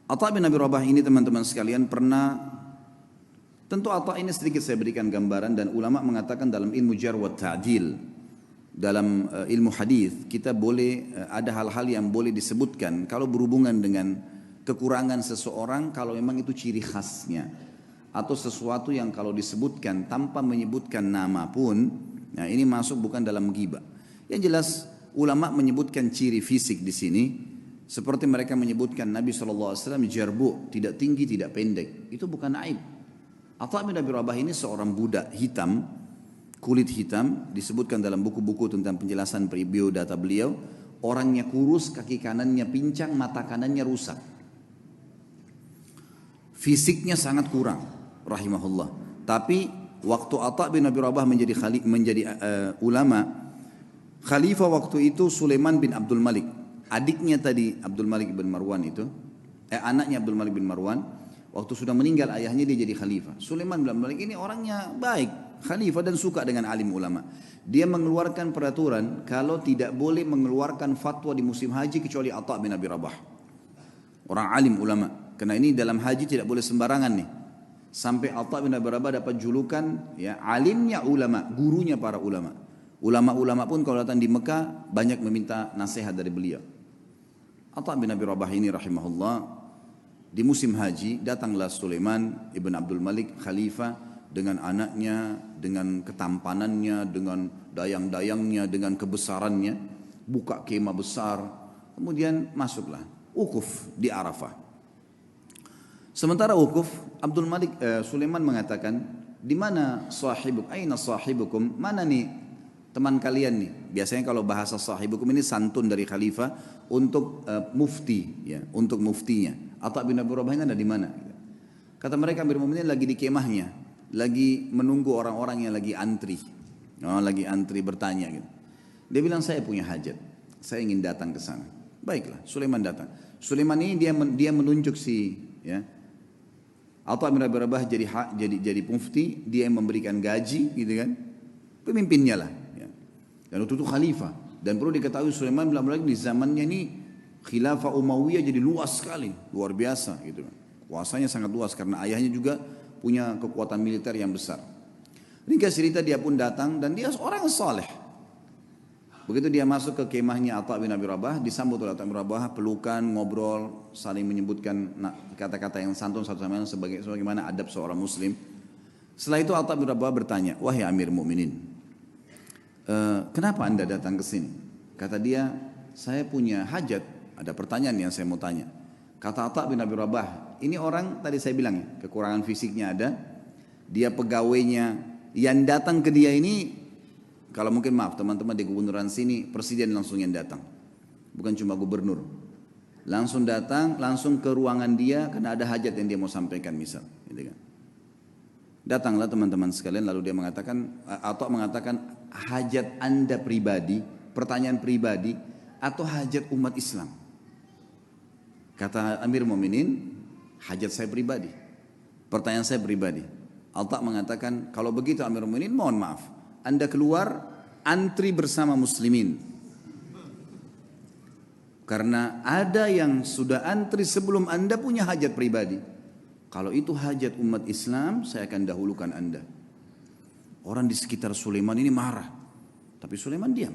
Atha bin Abi Rabah ini teman-teman sekalian pernah, tentu Atha ini sedikit saya berikan gambaran, dan ulama mengatakan dalam ilmu jarh wa ta'dil, dalam ilmu hadis kita boleh ada hal-hal yang boleh disebutkan kalau berhubungan dengan kekurangan seseorang, kalau memang itu ciri khasnya, atau sesuatu yang kalau disebutkan tanpa menyebutkan nama pun, nah ini masuk bukan dalam ghibah. Yang jelas ulama menyebutkan ciri fisik di sini, seperti mereka menyebutkan Nabi SAW jarbu, tidak tinggi tidak pendek, itu bukan aib. Atha bin Abi Rabah ini seorang budak hitam, kulit hitam, disebutkan dalam buku-buku tentang penjelasan biodata beliau, orangnya kurus, kaki kanannya pincang, mata kanannya rusak. Fisiknya sangat kurang, rahimahullah. Tapi waktu Atha bin Abi Rabah menjadi ulama, khalifah waktu itu Sulaiman bin Abdul Malik, adiknya tadi Abdul Malik bin Marwan itu, anaknya Abdul Malik bin Marwan, waktu sudah meninggal ayahnya dia jadi khalifah. Sulaiman bin Abdul Malik ini orangnya baik, khalifah dan suka dengan alim ulama. Dia mengeluarkan peraturan kalau tidak boleh mengeluarkan fatwa di musim haji kecuali Atha bin Abi Rabah, orang alim ulama. Karena ini dalam haji tidak boleh sembarangan nih. Sampai Atha bin Abi Rabah dapat julukan ya alimnya ulama, gurunya para ulama. Ulama-ulama pun kalau datang di Mekah banyak meminta nasihat dari beliau. Atha bin Abi Rabah ini rahimahullah, di musim haji datanglah Sulaiman ibn Abdul Malik khalifah dengan anaknya, dengan ketampanannya, dengan dayang-dayangnya, dengan kebesarannya, buka kemah besar, kemudian masuklah wukuf di Arafah. Sementara wukuf, Sulaiman mengatakan, di mana sahibuk, aina sahibukum, mana nih teman kalian nih? Biasanya kalau bahasa sahibukum ini santun dari khalifah untuk mufti, ya, untuk muftinya. Atha bin Abi Rabah ini ada di mana? Kata mereka Amirul Mukminin lagi di kemahnya, lagi menunggu orang-orang yang lagi antri, lagi antri bertanya gitu. Dia bilang saya punya hajat, saya ingin datang ke sana. Baiklah, Sulaiman datang. Sulaiman ini dia menunjuk si, ya, Atha bin Abi Rabah jadi mufti, dia yang memberikan gaji, gitu kan, pemimpinnya lah. Ya. Dan waktu itu khalifah. Dan perlu diketahui Sulaiman bin Abdul Malik di zamannya ini khilafah Umayyah jadi luas sekali, luar biasa, gitu kan. Kuasanya sangat luas karena ayahnya juga punya kekuatan militer yang besar. Ringkas cerita dia pun datang dan dia seorang yang saleh. Begitu dia masuk ke kemahnya Atha bin Abi Rabah, disambut oleh Atha bin Abi Rabah, pelukan, ngobrol, saling menyebutkan kata-kata yang santun satu sama lain sebagaimana adab seorang muslim. Setelah itu Atha bin Abi Rabah bertanya, wahai Amir Mukminin, kenapa anda datang ke sini? Kata dia, saya punya hajat, ada pertanyaan yang saya mau tanya. Kata Atha bin Abi Rabah, ini orang tadi saya bilang ya, kekurangan fisiknya ada, dia pegawainya, yang datang ke dia ini, kalau mungkin maaf teman-teman di gubernuran sini, presiden langsung yang datang, bukan cuma gubernur. Langsung datang, langsung ke ruangan dia karena ada hajat yang dia mau sampaikan misal. Gitu kan. Datanglah teman-teman sekalian, lalu dia mengatakan, atau mengatakan hajat anda pribadi, pertanyaan pribadi, atau hajat umat Islam. Kata Amir Mu'minin, hajat saya pribadi, pertanyaan saya pribadi. Atha mengatakan, kalau begitu Amir Mu'minin mohon maaf, anda keluar antri bersama muslimin. Karena ada yang sudah antri sebelum anda punya hajat pribadi. Kalau itu hajat umat Islam, saya akan dahulukan anda. Orang di sekitar Sulaiman ini marah. Tapi Sulaiman diam.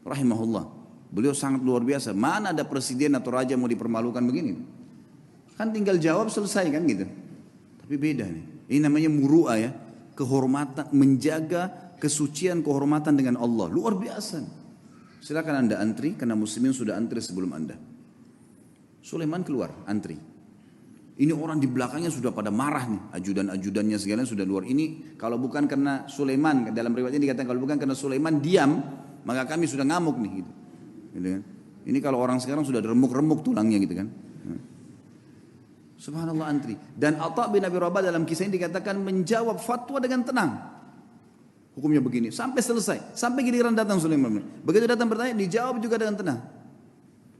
Rahimahullah. Beliau sangat luar biasa. Mana ada presiden atau raja mau dipermalukan begini? Kan tinggal jawab selesai kan gitu. Tapi beda nih. Ini namanya muru'ah ya. Kehormatan, menjaga kesucian kehormatan dengan Allah. Luar biasa. Silakan anda antri, karena muslimin sudah antri sebelum anda. Sulaiman keluar, antri. Ini orang di belakangnya sudah pada marah nih. Ajudan-ajudannya segala sudah luar. Ini kalau bukan karena Sulaiman, dalam riwayatnya dikatakan kalau bukan karena Sulaiman diam, maka kami sudah ngamuk nih. Gitu. Gitu kan? Ini kalau orang sekarang sudah remuk-remuk tulangnya gitu kan. Subhanallah antri. Dan Atha bin Abi Rabah dalam kisah ini dikatakan menjawab fatwa dengan tenang. Hukumnya begini, sampai selesai. Sampai giliran datang Sulaiman. Begitu datang bertanya, dijawab juga dengan tenang.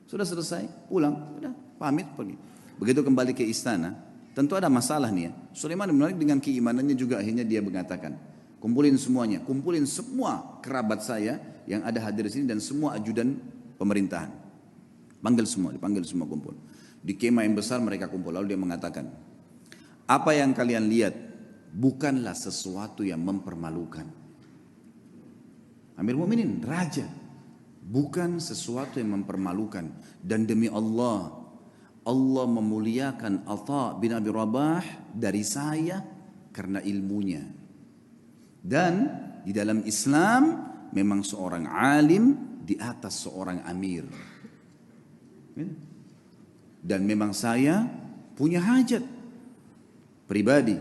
Sudah selesai, pulang. Sudah, pamit, pergi. Begitu kembali ke istana, tentu ada masalah nih ya. Sulaiman bin Malik dengan keimanannya juga akhirnya dia mengatakan, kumpulin semuanya, kumpulin semua kerabat saya yang ada hadir di sini dan semua ajudan pemerintahan. Panggil semua, dipanggil semua kumpul. Di kemah yang besar mereka kumpul. Lalu dia mengatakan, apa yang kalian lihat bukanlah sesuatu yang mempermalukan. Amir Mu'minin, raja, bukan sesuatu yang mempermalukan. Dan demi Allah, Allah memuliakan Atha bin Abi Rabah dari saya karena ilmunya. Dan di dalam Islam memang seorang alim di atas seorang amir. Dan memang saya punya hajat pribadi,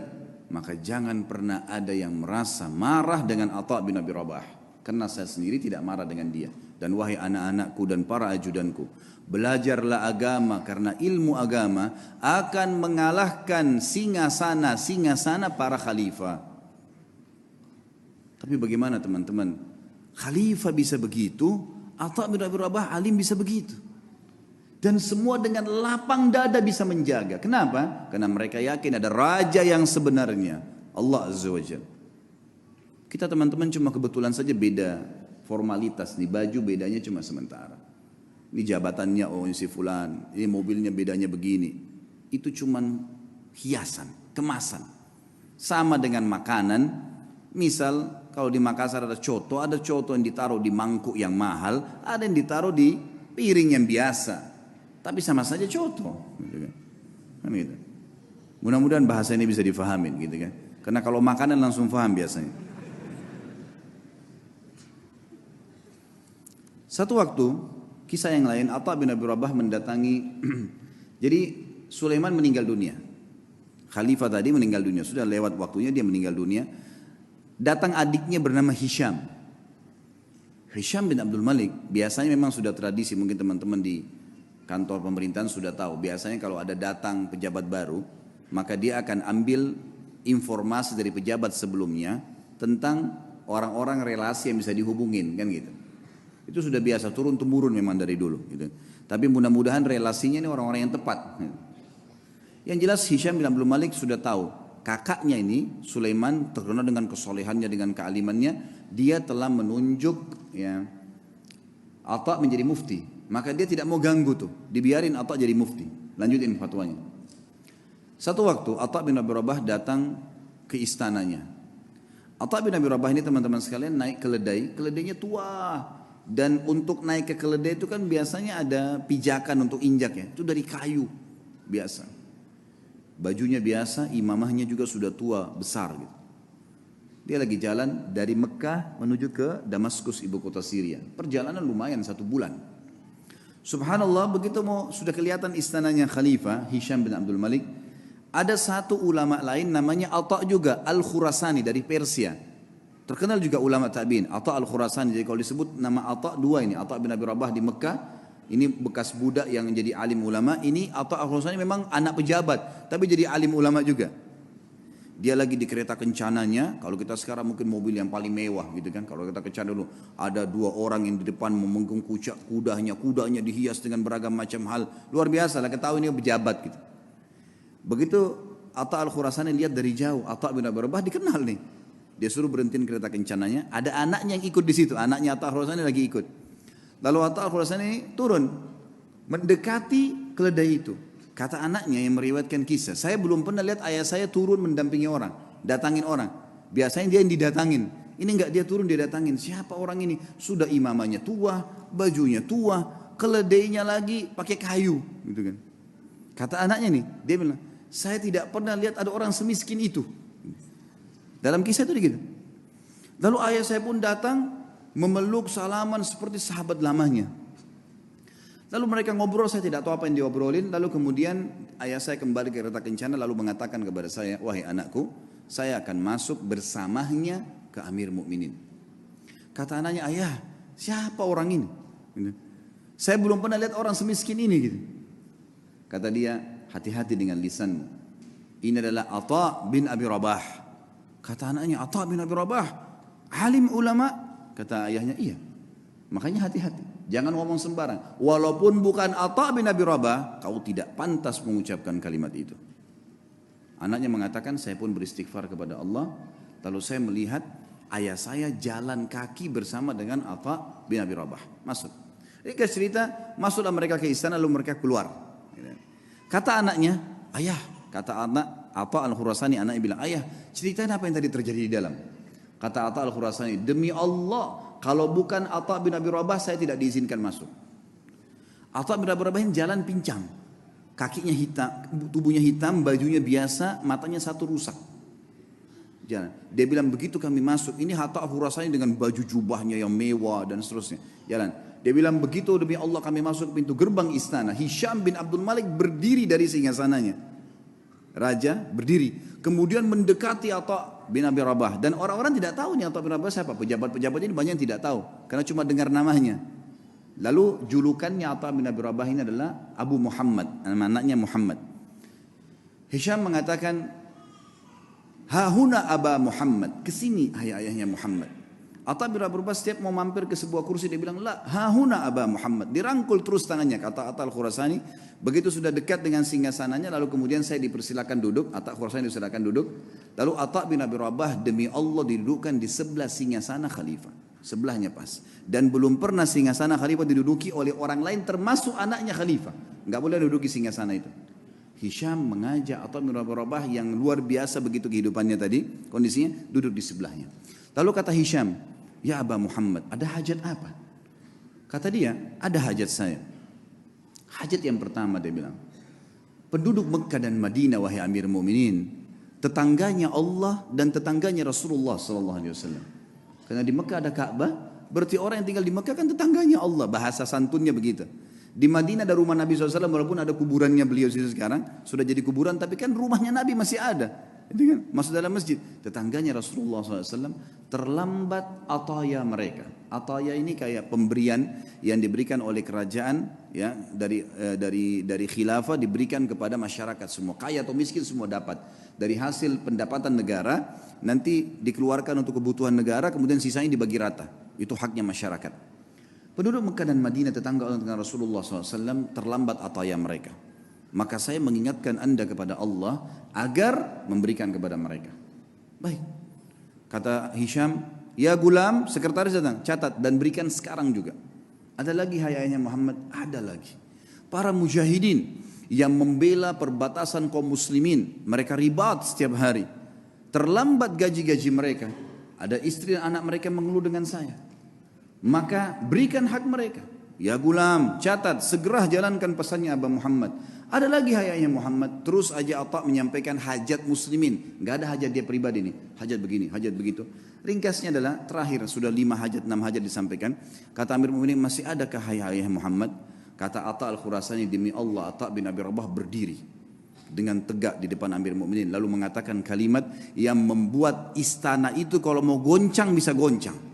maka jangan pernah ada yang merasa marah dengan Atha bin Abi Rabah, karena saya sendiri tidak marah dengan dia. Dan wahai anak-anakku dan para ajudanku, belajarlah agama, karena ilmu agama akan mengalahkan singasana para khalifah. Tapi bagaimana teman-teman? Khalifah bisa begitu, Atha bin Abi Rabah alim bisa begitu. Dan semua dengan lapang dada bisa menjaga. Kenapa? Karena mereka yakin ada raja yang sebenarnya, Allah Azza wa Jalla. Kita teman-teman cuma kebetulan saja beda formalitas nih, baju bedanya cuma sementara. Ini jabatannya, oh ini si fulan, ini mobilnya bedanya begini. Itu cuma hiasan, kemasan. Sama dengan makanan, misal kalau di Makassar ada coto yang ditaruh di mangkuk yang mahal, ada yang ditaruh di piring yang biasa. Tapi sama saja coto, gitu kan gitu. Mudah-mudahan bahasa ini bisa difahamin, gitu kan. Karena kalau makanan langsung paham biasanya. Satu waktu, kisah yang lain, Atha bin Abi Rabah mendatangi. Jadi Sulaiman meninggal dunia. Khalifah tadi meninggal dunia, sudah lewat waktunya dia meninggal dunia. Datang adiknya bernama Hisham. Hisham bin Abdul Malik, biasanya memang sudah tradisi, mungkin teman-teman di kantor pemerintahan sudah tahu. Biasanya kalau ada datang pejabat baru, maka dia akan ambil informasi dari pejabat sebelumnya tentang orang-orang relasi yang bisa dihubungin, kan gitu. Itu sudah biasa, turun-temurun memang dari dulu, gitu. Tapi mudah-mudahan relasinya ini orang-orang yang tepat. Yang jelas Hisham bin Abdul Malik sudah tahu, kakaknya ini Sulaiman terkenal dengan kesolehannya, dengan kealimannya. Dia telah menunjuk ya, Atha menjadi mufti. Maka dia tidak mau ganggu tuh, dibiarin Atha jadi mufti, lanjutin fatwanya. Satu waktu Atha bin Abi Rabah datang ke istananya. Atha bin Abi Rabah ini teman-teman sekalian naik keledai, keledainya tua. Dan untuk naik ke keledai itu kan biasanya ada pijakan untuk injak ya, itu dari kayu biasa. Bajunya biasa, imamahnya juga sudah tua, besar gitu. Dia lagi jalan dari Mekah menuju ke Damaskus, ibu kota Syria. Perjalanan lumayan 1 bulan. Subhanallah, begitu sudah kelihatan istananya Khalifah Hisham bin Abdul Malik, ada satu ulama lain namanya Atha juga Al-Khurasani dari Persia. Terkenal juga ulama tabi'in, Atha Al-Khurasani. Jadi kalau disebut nama Atha dua ini, Atha bin Abi Rabah di Mekah, ini bekas budak yang jadi alim ulama. Ini Atha Al-Khurasani memang anak pejabat, tapi jadi alim ulama juga. Dia lagi di kereta kencananya, kalau kita sekarang mungkin mobil yang paling mewah gitu kan. Kalau kita kencana dulu, ada 2 orang yang di depan memegang kudanya dihias dengan beragam macam hal. Luar biasa lah, kita tahu ini pejabat gitu. Begitu Atha Al-Khurasani lihat dari jauh, Atha bin Abi Rabah dikenal nih. Dia suruh berhentiin kereta kencananya, ada anaknya yang ikut di situ, anaknya Atha Al-Khurasani lagi ikut. Lalu Atha Al-Khurasani turun, mendekati keledai itu. Kata anaknya yang meriwayatkan kisah, saya belum pernah lihat ayah saya turun mendampingi orang, datangin orang. Biasanya dia yang didatangin. Ini enggak, dia turun dia datangin. Siapa orang ini? Sudah imamanya tua, bajunya tua, keledainya lagi pakai kayu, gitu kan. Kata anaknya nih, dia bilang, saya tidak pernah lihat ada orang semiskin itu. Dalam kisah itu gitu. Lalu ayah saya pun datang memeluk salaman seperti sahabat lamanya. Lalu mereka ngobrol, saya tidak tahu apa yang diobrolin. Lalu kemudian ayah saya kembali ke kereta kencana lalu mengatakan kepada saya, wahai anakku, saya akan masuk bersamanya ke Amir Mukminin. Kata anaknya, ayah, siapa orang ini? Saya belum pernah lihat orang semiskin ini gitu. Kata dia, hati-hati dengan lisanmu. Ini adalah Atha bin Abi Rabah. Kata anaknya, Atha bin Abi Rabah, alim ulama. Kata ayahnya, iya. Makanya hati-hati. Jangan ngomong sembarang. Walaupun bukan Atha bin Abi Rabah, kau tidak pantas mengucapkan kalimat itu. Anaknya mengatakan, saya pun beristighfar kepada Allah. Lalu saya melihat ayah saya jalan kaki bersama dengan Atha bin Abi Rabah. Masuk. Mereka cerita, masuklah mereka ke istana lalu mereka keluar. Kata anaknya, ayah, kata anak Atha al-Khurasani, anaknya bilang, ayah, ceritain apa yang tadi terjadi di dalam. Kata Atha al-Khurasani, demi Allah, kalau bukan Atha bin Abi Rabah, saya tidak diizinkan masuk. Atha bin Abi Rabah ini jalan pincang, kakinya hitam, tubuhnya hitam, bajunya biasa, matanya satu rusak. Jalan. Dia bilang begitu kami masuk, ini Atha al-Khurasani dengan baju jubahnya yang mewah dan seterusnya. Jalan. Dia bilang begitu demi Allah kami masuk pintu gerbang istana. Hisham bin Abdul Malik berdiri dari singgasananya. Raja berdiri. Kemudian mendekati Atha bin Abi Rabah. Dan orang-orang tidak tahu nih Atha bin Abi Rabah siapa. Pejabat-pejabat ini banyak yang tidak tahu. Karena cuma dengar namanya. Lalu julukannya Atha bin Abi Rabah ini adalah Abu Muhammad. Anaknya Muhammad. Hisham mengatakan, hahuna Aba Muhammad. Kesini ayahnya Muhammad. Atha bin Abi Rabah setiap mau mampir ke sebuah kursi dia bilang, la hahuna Aba Muhammad. Dirangkul terus tangannya, kata Atha al-Khurasani. Begitu sudah dekat dengan singgasananya, lalu kemudian saya dipersilakan duduk. Atha al-Khurasani dipersilakan duduk. Lalu Atha bin Abi Rabah demi Allah didudukkan di sebelah singgasana khalifah. Sebelahnya pas. Dan belum pernah singgasana khalifah diduduki oleh orang lain termasuk anaknya khalifah. Enggak boleh duduki singgasana itu. Hisham mengajak Atha bin Abi Rabah yang luar biasa begitu kehidupannya tadi, kondisinya duduk di sebelahnya. Lalu kata Hisham, ya Aba Muhammad, ada hajat apa? Kata dia, ada hajat saya. Hajat yang pertama dia bilang, penduduk Mekah dan Madinah wahai Amir Mu'minin, tetangganya Allah dan tetangganya Rasulullah SAW. Karena di Mekah ada Ka'bah, berarti orang yang tinggal di Mekah kan tetangganya Allah, bahasa santunnya begitu. Di Madinah ada rumah Nabi SAW, walaupun ada kuburannya beliau sekarang, sudah jadi kuburan, tapi kan rumahnya Nabi masih ada. Itu kan masuk dalam masjid. Tetangganya Rasulullah SAW terlambat ataya mereka. Ataya ini kayak pemberian yang diberikan oleh kerajaan, ya, dari khilafah diberikan kepada masyarakat semua, kaya atau miskin semua dapat. Dari hasil pendapatan negara nanti dikeluarkan untuk kebutuhan negara, kemudian sisanya dibagi rata. Itu haknya masyarakat. Penduduk Mekah dan Madinah tetangga dengan Rasulullah SAW terlambat ataya mereka. Maka saya mengingatkan anda kepada Allah agar memberikan kepada mereka. Baik. Kata Hisham, ya gulam, sekretaris datang, catat dan berikan sekarang juga. Ada lagi hayanya Muhammad, ada lagi. Para mujahidin yang membela perbatasan kaum muslimin, mereka ribat setiap hari. Terlambat gaji-gaji mereka. Ada istri dan anak mereka mengeluh dengan saya. Maka berikan hak mereka. Ya gulam, catat, segera jalankan pesannya Aba Muhammad. Ada lagi hayanya Muhammad, terus aja Atha menyampaikan hajat muslimin. Enggak ada hajat dia pribadi nih, hajat begini, hajat begitu. Ringkasnya adalah terakhir sudah 5 hajat, 6 hajat disampaikan. Kata Amir Mu'minin, masih adakah hayat Muhammad? Kata Atha al-Khurasani, demi Allah Atha bin Abi Rabah berdiri dengan tegak di depan Amir Mu'minin, lalu mengatakan kalimat yang membuat istana itu kalau mau goncang bisa goncang.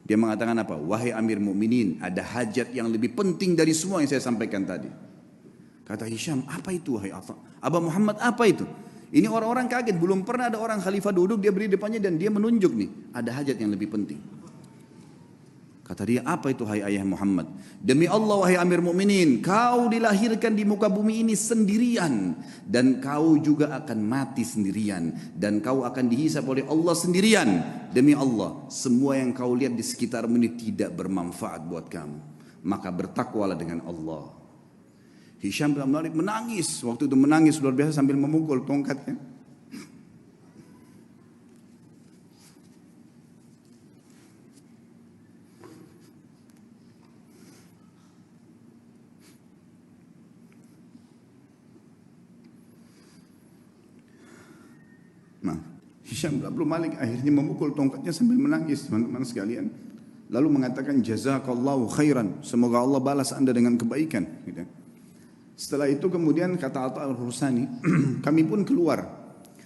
Dia mengatakan apa? Wahai Amir Mu'minin, ada hajat yang lebih penting dari semua yang saya sampaikan tadi. Kata Hisham, apa itu wahai Atha? Aba Muhammad, apa itu? Ini orang-orang kaget, belum pernah ada orang khalifah duduk, dia berdiri depannya dan dia menunjuk nih, ada hajat yang lebih penting. Kata dia, apa itu hai ayah Muhammad? Demi Allah wahai Amir Mu'minin, kau dilahirkan di muka bumi ini sendirian. Dan kau juga akan mati sendirian. Dan kau akan dihisap oleh Allah sendirian. Demi Allah, semua yang kau lihat di sekitarmu ini tidak bermanfaat buat kamu. Maka bertakwalah dengan Allah. Hisham bin Abdul Malik menangis. Waktu itu menangis luar biasa sambil memukul tongkatnya. Nah, Hisham bin Abdul Malik akhirnya memukul tongkatnya sambil menangis, teman-teman sekalian. Lalu mengatakan jazakallahu khairan, semoga Allah balas anda dengan kebaikan. Gitu. Setelah itu kemudian kata Atha al-Khurasani, kami pun keluar.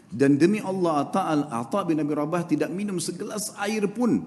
Dan demi Allah Atha bin Abi Rabah tidak minum segelas air pun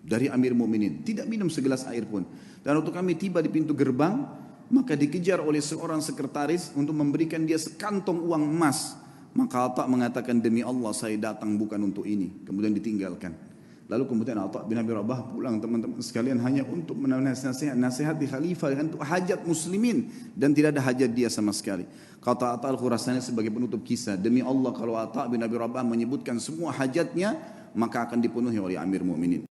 dari Amir Mu'minin. Tidak minum segelas air pun. Dan waktu kami tiba di pintu gerbang, maka dikejar oleh seorang sekretaris untuk memberikan dia sekantong uang emas. Maka Atha mengatakan demi Allah saya datang bukan untuk ini. Kemudian ditinggalkan. Lalu kemudian Atha bin Abi Rabah pulang teman-teman sekalian hanya untuk menasihati di khalifah untuk hajat muslimin. Dan tidak ada hajat dia sama sekali. Kata Atha al-Khurasani sebagai penutup kisah. Demi Allah kalau Atha bin Abi Rabah menyebutkan semua hajatnya maka akan dipenuhi oleh Amir Mu'minin.